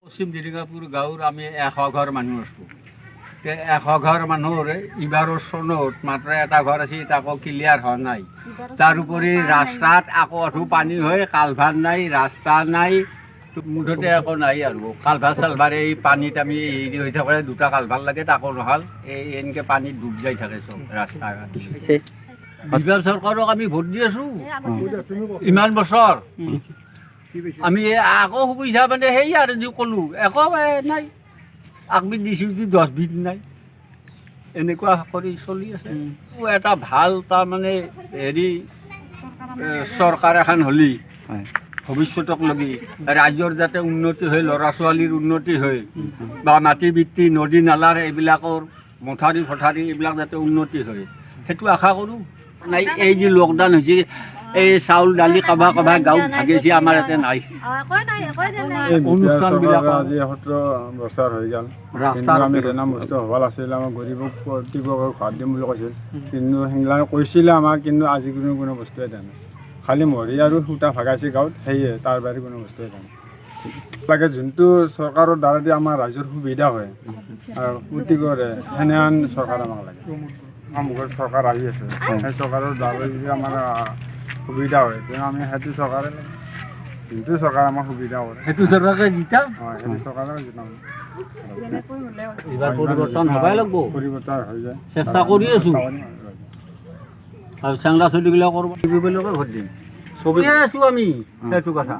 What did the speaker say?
পশ্চিম দিৰিঙাপুৰ গাঁৱৰ আমি 100 ঘৰ মানুহ আছোঁ। 100 ঘৰ মানুহৰ এইবাৰৰ চনত মাত্ৰ এটা ঘৰ আছে, তাকো ক্লিয়াৰ হোৱা নাই। তাৰোপৰি ৰাস্তাত আকৌ পানী হয়, কালভাৰ নাই, ৰাস্তা নাই, মুঠতে একো নাই আৰু। কালভাৰ চালভাৰ এই পানীত আমি হেৰি হৈ থাকে, 2টা কালভাৰ লাগে, তাকো নহ'ল। এনেকৈ পানীত ডুব যাই থাকে চব ৰাস্তা ঘাট। বিজেপি চৰকাৰক আমি ভোট দি আছোঁ ইমান বছৰ। আমি আকৌ সুবিধা মানে সেই আৰু যি ক'লোঁ একো নাই। আগবিধ দিছোঁ যে 10 বিধ নাই, এনেকুৱা কৰি চলি আছে। এটা ভাল তাৰমানে হেৰি চৰকাৰ এখন হ'লি ভৱিষ্যতক লাগি ৰাজ্যৰ যাতে উন্নতি হয়, ল'ৰা ছোৱালীৰ উন্নতি হয়, বা মাটি বৃত্তি নদী নালাৰ এইবিলাকৰ মথাউৰি ফথাৰি এইবিলাক যাতে উন্নতি হয়, সেইটো আশা কৰোঁ। নাই এই যে লকডাউন হৈছে, এই চাউল দালি কাবাৰ গাঁৱত ভাগিছে, আমাৰ ইয়াতে নাই। অনুষ্ঠানবিলাক আজি 17 বছৰ হৈ গ'ল, কিন্তু আমি জনা বস্তু সবল আছিল। আমাৰ গৰীবক প্ৰতিবছৰ ভাত দিম বুলি কৈছিল, কিন্তু সেইগিলা কৈছিলে আমাক, কিন্তু আজি কোনো বস্তুৱে দিয়া নাই। খালি মৰি আৰু সূতা ভাগাইছে গাঁৱত, সেয়ে তাৰ বাহিৰে কোনো বস্তুৱে দিয়া নাই। লাগে যোনটো চৰকাৰৰ দ্বাৰা দি আমাৰ ৰাইজৰ সুবিধা হয় আৰু উন্নতি কৰে, সেনেহেন চৰকাৰ আমাক লাগে। আমাৰ চৰকাৰ আহি আছে, সেই চৰকাৰৰ দ্বাৰা যদি আমাৰ সুবিধা হয়, তেতিয়া আমি সেইটো চৰকাৰে লাগে। যোনটো চৰকাৰ আমাৰ সুবিধা কৰে সেইটো চৰকাৰকে জিতা, সেইটো চৰকাৰে জিতাম। এইবাৰ পৰিৱৰ্তন হ'বই লাগিব, পৰিৱৰ্তন হৈ যায়, চেষ্টা কৰি আছোঁ। আৰু চেংৰা চলিবিলাক কৰিব ভোট দিম, চবেই আছোঁ আমি, সেইটো কথা।